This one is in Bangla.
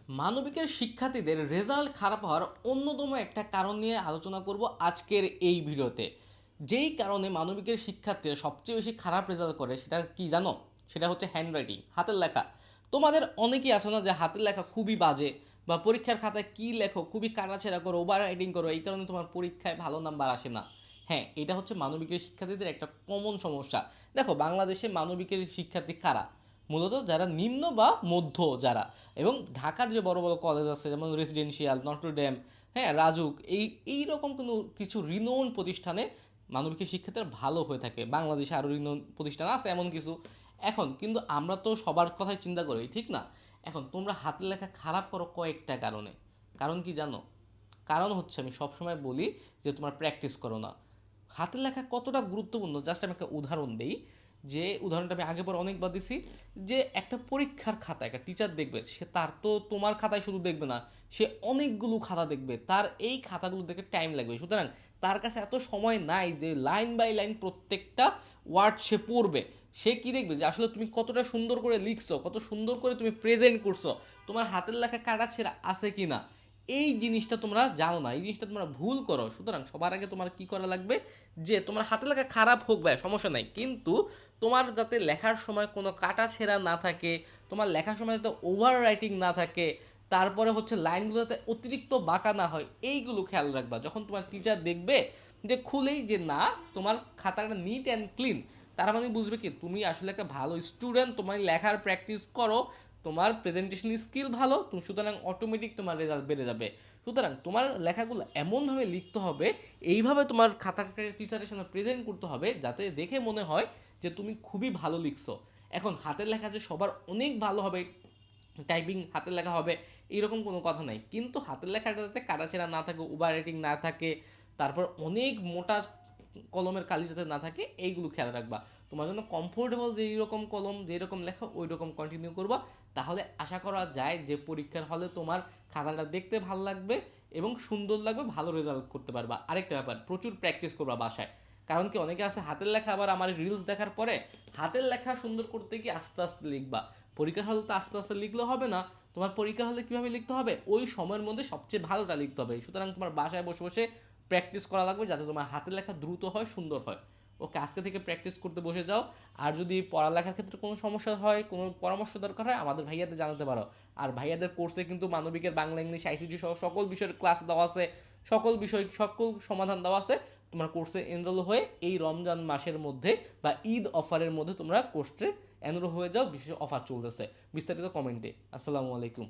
মানবিকের শিক্ষার্থীদের রেজাল্ট খারাপ হওয়ার অন্যতম একটা কারণ নিয়ে আলোচনা করব আজকের এই ভিডিওতে। যেই কারণে মানবিকের শিক্ষার্থীরা সবচেয়ে বেশি খারাপ রেজাল্ট করে সেটা কি জানো? সেটা হচ্ছে হ্যান্ডরাইটিং, হাতের লেখা। তোমাদের অনেকেই আছে না যে হাতের লেখা খুবই বাজে, বা পরীক্ষার খাতায় কি লেখো খুবই কাটাছেঁড়া করো, ওভার রাইটিং করো, এই কারণে তোমার পরীক্ষায় ভালো নাম্বার আসে না। হ্যাঁ, এটা হচ্ছে মানবিকের শিক্ষার্থীদের একটা কমন সমস্যা। দেখো, বাংলাদেশে মানবিকের শিক্ষার্থী কারা? মূলত যারা নিম্ন বা মধ্য যারা, এবং ঢাকার যে বড় বড় কলেজ আছে যেমন রেসিডেন্সিয়াল, নটরডেম, হ্যাঁ, রাজুক, এইরকম কোনো কিছু রিনোন প্রতিষ্ঠানে মানবিকের শিক্ষার্থীরা ভালো হয়ে থাকে। বাংলাদেশে আরও রিনোন প্রতিষ্ঠান আছে এমন কিছু। এখন কিন্তু আমরা তো সবার কথাই চিন্তা করি, ঠিক না? এখন তোমরা হাতের লেখা খারাপ করো কয়েকটা কারণে। কারণ কি জানো? কারণ হচ্ছে, আমি সবসময় বলি যে তোমার প্র্যাকটিস করো না। হাতের লেখা কতটা গুরুত্বপূর্ণ জাস্ট আমি একটা উদাহরণ দিই। যে উদাহরণটা আমি আগে পর অনেকবার দিছি, যে একটা পরীক্ষার খাতা একটা টিচার দেখবে, সে তার তো তোমার খাতায় শুধু দেখবে না, সে অনেকগুলো খাতা দেখবে, তার এই খাতাগুলো দেখে টাইম লাগবে। সুতরাং তার কাছে এত সময় নাই যে লাইন বাই লাইন প্রত্যেকটা ওয়ার্ড সে পড়বে। সে কি দেখবে যে আসলে তুমি কতটা সুন্দর করে লিখছো, কত সুন্দর করে তুমি প্রেজেন্ট করছো, তোমার হাতের লেখা কাটা ছেঁড়া আছে কি না। এই জিনিসটা তোমরা জানো না, এই জিনিসটা তোমরা ভুল করো। সুতরাং সবার আগে তোমার কি করা লাগবে, যে তোমার হাতের লেখা খারাপ হোক ভাই সমস্যা নাই, কিন্তু তোমার যাতে লেখার সময় কোনো কাটা ছেঁড়া না থাকে, তোমার লেখার সময় যাতে ওভার রাইটিং না থাকে, তারপরে হচ্ছে লাইনগুলো যাতে অতিরিক্ত বাঁকা না হয়, এইগুলো খেয়াল রাখবা। যখন তোমার টিচার দেখবে যে খুলেই যে না, তোমার খাতাটা নিট অ্যান্ড ক্লিন, তার মানে বুঝবে কি তুমি আসলে একটা ভালো স্টুডেন্ট, তোমার লেখার প্র্যাকটিস করো, তোমার প্রেজেন্টেশন স্কিল ভালো, তুমি সুতরাং অটোমেটিক তোমার রেজাল্ট বেড়ে যাবে। সুতরাং তোমার লেখাগুলো এমনভাবে লিখতে হবে, এইভাবে তোমার খাতাটাকে টিচারের সামনে প্রেজেন্ট করতে হবে যাতে দেখে মনে হয় যে তুমি খুবই ভালো লিখছো। এখন হাতের লেখা যে সবার অনেক ভালো হবে, টাইপিং হাতের লেখা হবে এইরকম কোনো কথা নাই, কিন্তু হাতের লেখাটা যাতে কাটাছেঁড়া না থাকে, ওভার রাইটিং না থাকে, তারপর অনেক মোটা কলমের কালি যাতে না থাকে, এইগুলো খেয়াল রাখবা। তোমার জন্য কমফোর্টেবল যেই রকম কলম যেই রকম লেখা ওই রকম কন্টিনিউ করবা। তাহলে আশা করা যায় যে পরীক্ষার হলে তোমার খাতাটা দেখতে ভালো লাগবে এবং সুন্দর লাগবে, ভালো রেজাল্ট করতে পারবা। আরেকটা ব্যাপার, প্রচুর প্র্যাকটিস করবা বাসায়। কারণ কি, অনেকে আছে হাতের লেখা, আবার আমার রিলস দেখার পরে হাতের লেখা সুন্দর করতে গিয়ে আস্তে আস্তে লিখবা। পরীক্ষার হলে তো আস্তে আস্তে লিখলে হবে না, তোমার পরীক্ষার হলে কীভাবে লিখতে হবে, ওই সময়ের মধ্যে সবচেয়ে ভালোটা লিখতে হবে। সুতরাং তোমার বাসায় বসে বসে প্র্যাকটিস করা লাগবে যাতে তোমার হাতের লেখা দ্রুত হয়, সুন্দর হয়। ওকে, আজকে থেকে প্র্যাকটিস করতে বসে যাও। আর যদি পড়ালেখার ক্ষেত্রে কোনো সমস্যা হয়, কোনো পরামর্শ দরকার হয়, আমাদের ভাইয়াদের জানাতে পারো। আর ভাইয়াদের কোর্সে কিন্তু মানবিকের বাংলা, ইংলিশ, আইসিটি সহ সকল বিষয়ের ক্লাস দেওয়া আছে, সকল সমাধান দেওয়া আছে। তোমার কোর্সে এনরোল হয়ে এই রমজান মাসের মধ্যে বা ঈদ অফারের মধ্যে তোমরা কোর্সে এনরোল হয়ে যাও, বিশেষ অফার চলতেছে। বিস্তারিত কমেন্টে। আসসালামু আলাইকুম।